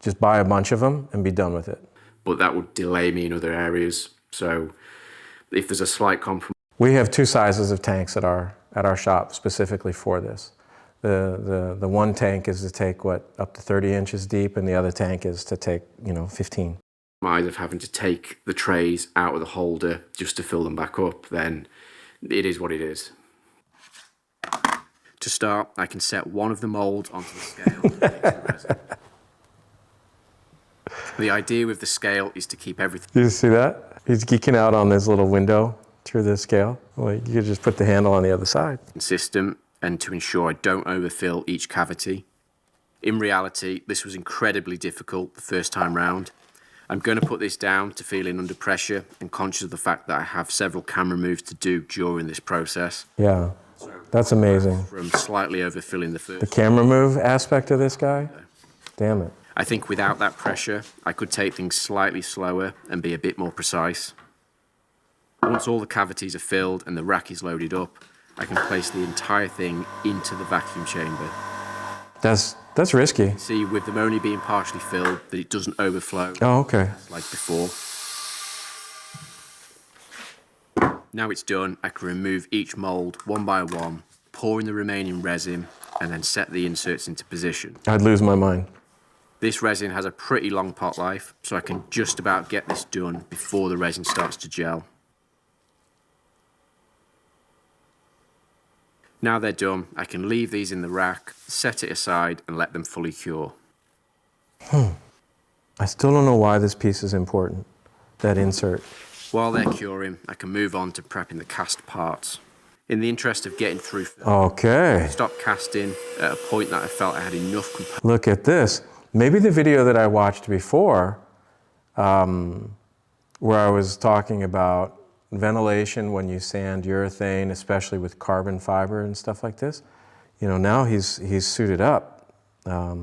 Just buy a bunch of them and be done with it. But that would delay me in other areas. So if there's a slight compromise, We have 2 sizes of tanks at our shop specifically for this. The one tank is to take, what, up to 30 inches deep, and the other tank is to take, 15. Either of having to take the trays out of the holder just to fill them back up, then it is what it is. To start, I can set one of the molds onto the scale and mix the resin. The idea with the scale is to keep everything. You see that? He's geeking out on this little window through the scale. Like, you could just put the handle on the other side. Consistent, and to ensure I don't overfill each cavity. In reality, this was incredibly difficult the first time round. I'm going to put this down to feeling under pressure and conscious of the fact that I have several camera moves to do during this process. Yeah, that's amazing. From slightly overfilling the first. The camera move aspect of this guy? Damn it. I think without that pressure, I could take things slightly slower and be a bit more precise. Once all the cavities are filled and the rack is loaded up, I can place the entire thing into the vacuum chamber. That's risky. See, with them only being partially filled, that it doesn't overflow. Oh, okay. Like before. Now it's done, I can remove each mold one by one, pour in the remaining resin, and then set the inserts into position. I'd lose my mind. This resin has a pretty long pot life, so I can just about get this done before the resin starts to gel. Now they're done, I can leave these in the rack, set it aside, and let them fully cure. I still don't know why this piece is important, that insert. While they're curing, I can move on to prepping the cast parts. In the interest of getting through, Okay. stop casting at a point that I felt I had enough components. Look at this. Maybe the video that I watched before, where I was talking about ventilation when you sand urethane, especially with carbon fiber and stuff like this. Now he's suited up. Not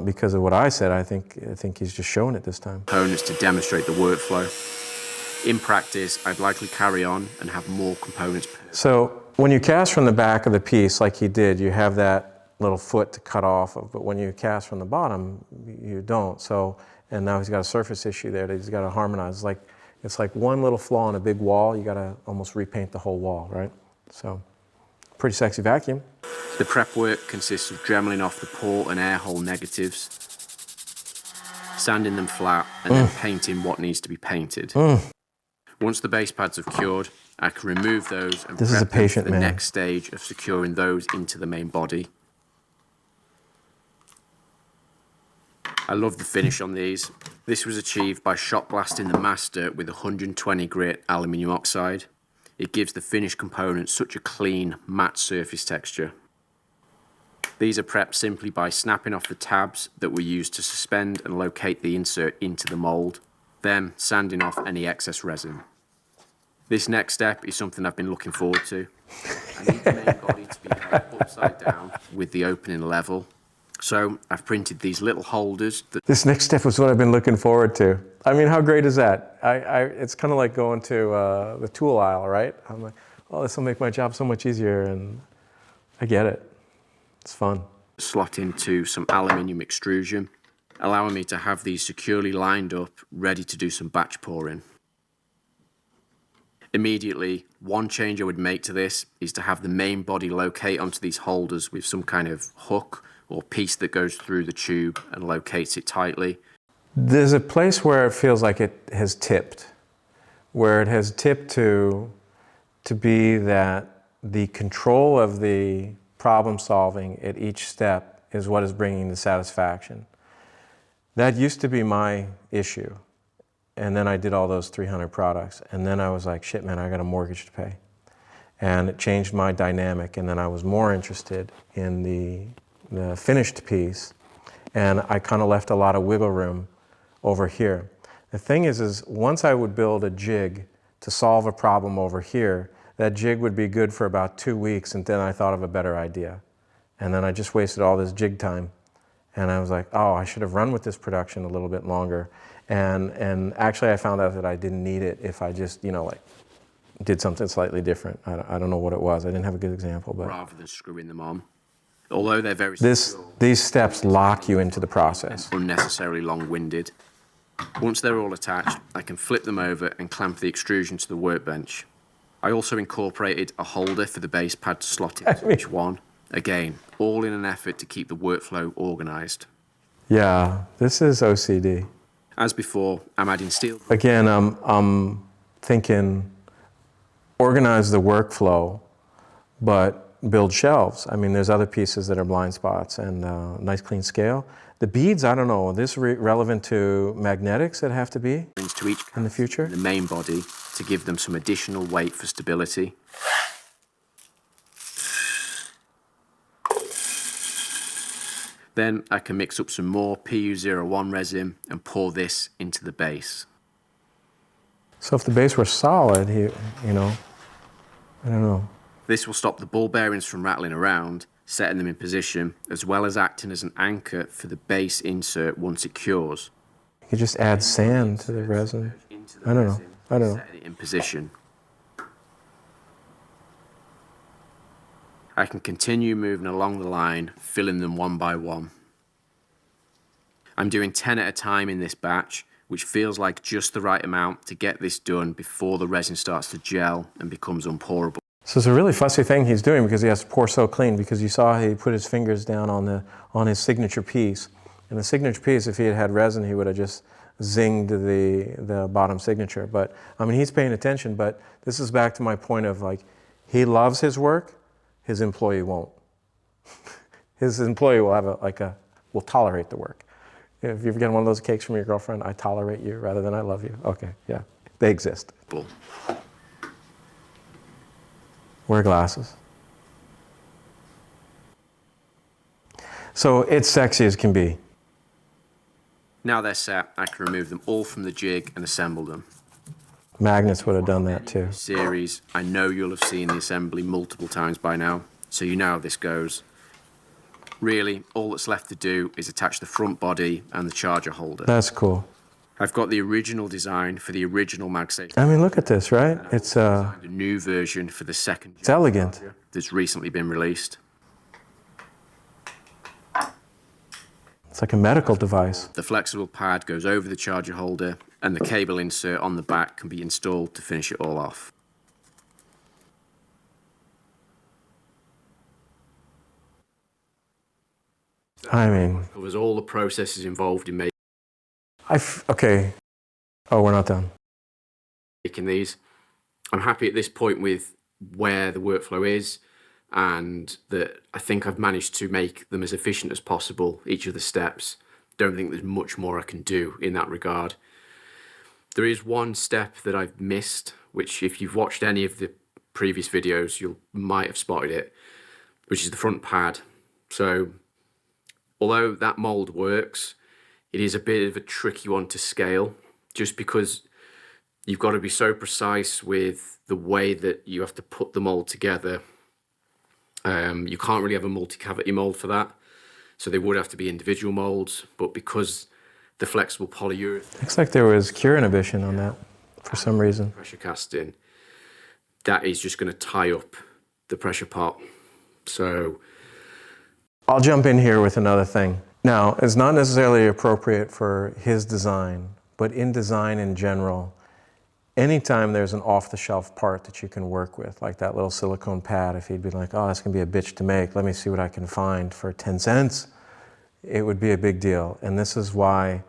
because of what I said. I think he's just showing it this time. Components to demonstrate the workflow. In practice, I'd likely carry on and have more components. So when you cast from the back of the piece like he did, you have that little foot to cut off of, but when you cast from the bottom, you don't. So, and now he's got a surface issue there that he's got to harmonize. It's like one little flaw in a big wall, you got to almost repaint the whole wall, right? So, pretty sexy vacuum. The prep work consists of dremeling off the pore and air hole negatives, sanding them flat, and then painting what needs to be painted. Once the base pads have cured, I can remove those and This is a prep them patient for the man. next stage of securing those into the main body. I love the finish on these. This was achieved by shot blasting the master with 120 grit aluminium oxide. It gives the finished component such a clean, matte surface texture. These are prepped simply by snapping off the tabs that were used to suspend and locate the insert into the mold, then sanding off any excess resin. This next step is something I've been looking forward to. I need the main body to be held upside down with the opening level. So I've printed these little holders. This next step was what I've been looking forward to. I mean, how great is that? It's kind of like going to the tool aisle, right? I'm like, oh, this will make my job so much easier, and I get it. It's fun. Slot into some aluminium extrusion, allowing me to have these securely lined up, ready to do some batch pouring. Immediately, one change I would make to this is to have the main body locate onto these holders with some kind of hook or piece that goes through the tube and locates it tightly. There's a place where it feels like it has tipped, where it has tipped to be that the control of the problem solving at each step is what is bringing the satisfaction. That used to be my issue. And then I did all those 300 products. And then I was like, shit, man, I got a mortgage to pay. And it changed my dynamic. And then I was more interested in the finished piece. And I kind of left a lot of wiggle room over here. The thing is once I would build a jig to solve a problem over here, that jig would be good for about 2 weeks, and then I thought of a better idea. And then I just wasted all this jig time. And I was like, oh, I should have run with this production a little bit longer. And actually I found out that I didn't need it if I just, did something slightly different. I don't know what it was. I didn't have a good example, but rather than screwing them on. Although they're very these steps lock you into the process. Unnecessarily long-winded. Once they're all attached, I can flip them over and clamp the extrusion to the workbench. I also incorporated a holder for the base pad to slot into each one. Again, all in an effort to keep the workflow organized. Yeah, this is OCD. As before, I'm adding steel. Again, I'm thinking organize the workflow, but build shelves. I mean, there's other pieces that are blind spots and nice clean scale. The beads, I don't know, this relevant to magnetics that have to be To each in the future? the main body to give them some additional weight for stability. Then I can mix up some more PU01 resin and pour this into the base. So if the base were solid, you know, I don't know. This will stop the ball bearings from rattling around, setting them in position, as well as acting as an anchor for the base insert once it cures. You could just add sand to the resin. I don't know. Setting it in position. I can continue moving along the line, filling them one by one. I'm doing 10 at a time in this batch, which feels like just the right amount to get this done before the resin starts to gel and becomes unpourable. So it's a really fussy thing he's doing because he has to pour so clean, because you saw he put his fingers down on his signature piece. And the signature piece, if he had had resin, he would have just zinged the bottom signature. But I mean, he's paying attention, but this is back to my point of like, he loves his work, his employee won't. His employee will have will tolerate the work. If you're getting one of those cakes from your girlfriend, I tolerate you rather than I love you. Okay, yeah, they exist. Wear glasses. So it's sexy as can be. Now they're set, I can remove them all from the jig and assemble them. Magnets would have done that too. Series, I know you'll have seen the assembly multiple times by now, so you know how this goes. Really, all that's left to do is attach the front body and the charger holder. That's cool. I've got the original design for the original MagSafe. I mean, look at this, right? It's The new version for the second. It's elegant. That's recently been released. It's like a medical device. The flexible pad goes over the charger holder, and the cable insert on the back can be installed to finish it all off. I mean, Covers all the processes involved in okay. Oh, we're not done. making these. I'm happy at this point with where the workflow is, and that I think I've managed to make them as efficient as possible, each of the steps. Don't think there's much more I can do in that regard. There is one step that I've missed, which if you've watched any of the previous videos, you might have spotted it, which is the front pad. So although that mold works, it is a bit of a tricky one to scale, just because you've got to be so precise with the way that you have to put the mold together. You can't really have a multi-cavity mold for that, so they would have to be individual molds, but because the flexible polyurethane... Looks like there was cure inhibition on that for some reason. Pressure casting, that is just going to tie up the pressure pot. So I'll jump in here with another thing. Now, it's not necessarily appropriate for his design, but in design in general, anytime there's an off-the-shelf part that you can work with, like that little silicone pad, if he'd be like, oh, that's gonna be a bitch to make, let me see what I can find for 10 cents, it would be a big deal. And this is why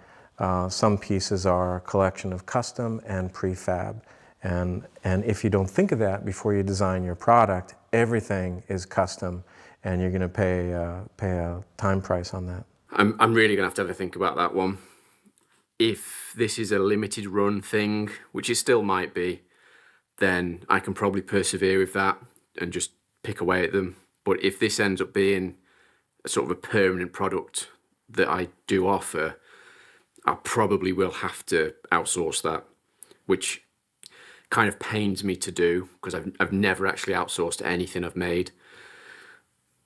some pieces are a collection of custom and prefab. And if you don't think of that before you design your product, everything is custom, and you're gonna pay a time price on that. I'm really going to have a think about that one. If this is a limited run thing, which it still might be, then I can probably persevere with that and just pick away at them. But if this ends up being a sort of a permanent product that I do offer, I probably will have to outsource that, which kind of pains me to do because I've never actually outsourced anything I've made.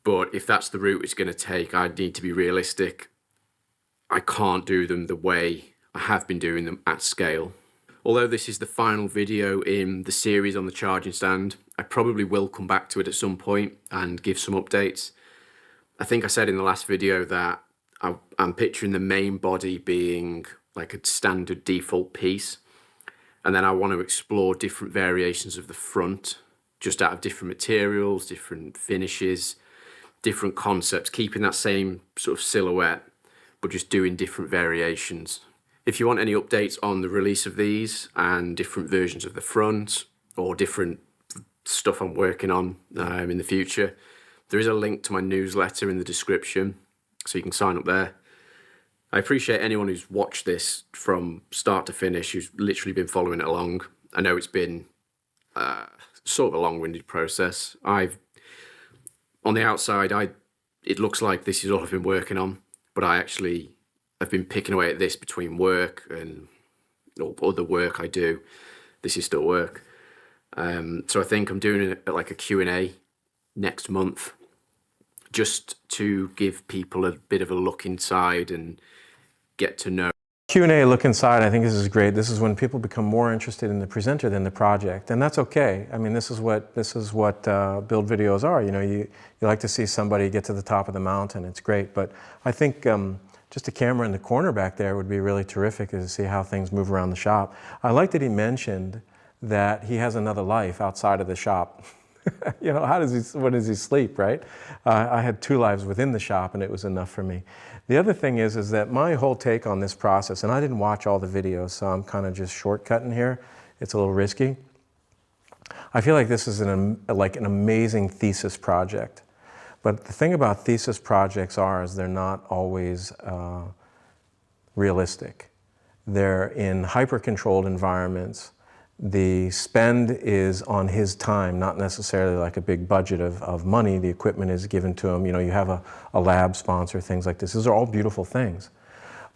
But if that's the route it's going to take, I need to be realistic. I can't do them the way I have been doing them at scale. Although this is the final video in the series on the charging stand, I probably will come back to it at some point and give some updates. I think I said in the last video that I'm picturing the main body being like a standard default piece, And then I want to explore different variations of the front, just out of different materials, different finishes, different concepts, keeping that same sort of silhouette, but just doing different variations. If you want any updates on the release of these and different versions of the front or different stuff I'm working on in the future, there is a link to my newsletter in the description, so you can sign up there. I appreciate anyone who's watched this from start to finish, who's literally been following it along. I know it's been sort of a long-winded process. On the outside, it looks like this is all I've been working on, but I've been picking away at this between work and other work I do. This is still work. So I think I'm doing like a Q&A next month, just to give people a bit of a look inside and get to know. Q&A look inside, I think this is great. This is when people become more interested in the presenter than the project, and that's okay. I mean, this is what build videos are. You know, you like to see somebody get to the top of the mountain. It's great, but I think just a camera in the corner back there would be really terrific to see how things move around the shop. I like that he mentioned that he has another life outside of the shop. You know, when does he sleep, right? I had 2 lives within the shop, and it was enough for me. The other thing is that my whole take on this process, and I didn't watch all the videos, so I'm kind of just shortcutting here. It's a little risky. I feel like this is like an amazing thesis project. But the thing about thesis projects is they're not always realistic. They're in hyper-controlled environments. The spend is on his time, not necessarily like a big budget of money. The equipment is given to him. You know, you have a lab sponsor, things like this. These are all beautiful things.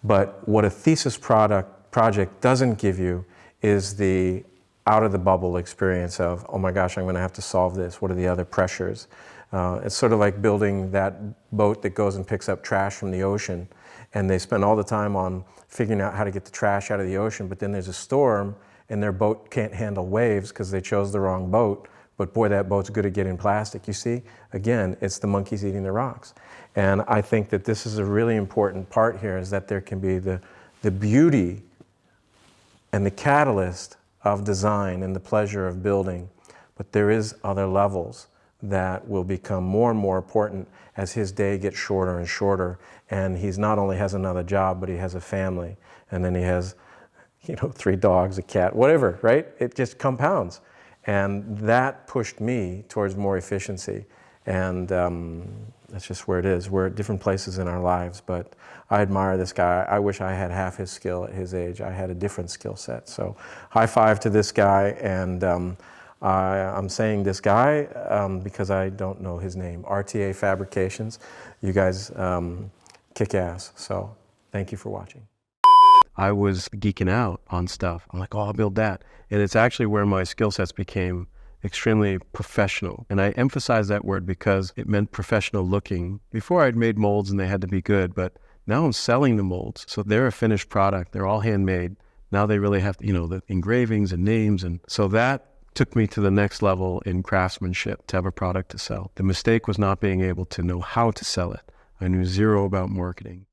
But what a thesis project doesn't give you is the out-of-the-bubble experience of, oh my gosh, I'm going to have to solve this. What are the other pressures? It's sort of like building that boat that goes and picks up trash from the ocean. And they spend all the time on figuring out how to get the trash out of the ocean, but then there's a storm, and their boat can't handle waves because they chose the wrong boat, but boy, that boat's good at getting plastic. You see, again, it's the monkeys eating the rocks. And I think that this is a really important part here, is that there can be the beauty and the catalyst of design and the pleasure of building, but there is other levels that will become more and more important as his day gets shorter and shorter, and he's not only has another job, but he has a family, and then he has, you know, 3 dogs, a cat, whatever, right? It just compounds. And that pushed me towards more efficiency. And that's just where it is. We're at different places in our lives, but I admire this guy. I wish I had half his skill at his age. I had a different skill set. So high five to this guy. And I'm saying this guy because I don't know his name. RTA Fabrications. You guys kick ass. So thank you for watching. I was geeking out on stuff. I'm like, oh, I'll build that. And it's actually where my skill sets became extremely professional. And I emphasize that word because it meant professional looking. Before I'd made molds and they had to be good, but now I'm selling the molds. So they're a finished product. They're all handmade. Now they really have, you know, the engravings and names. And so that took me to the next level in craftsmanship to have a product to sell. The mistake was not being able to know how to sell it. I knew zero about marketing.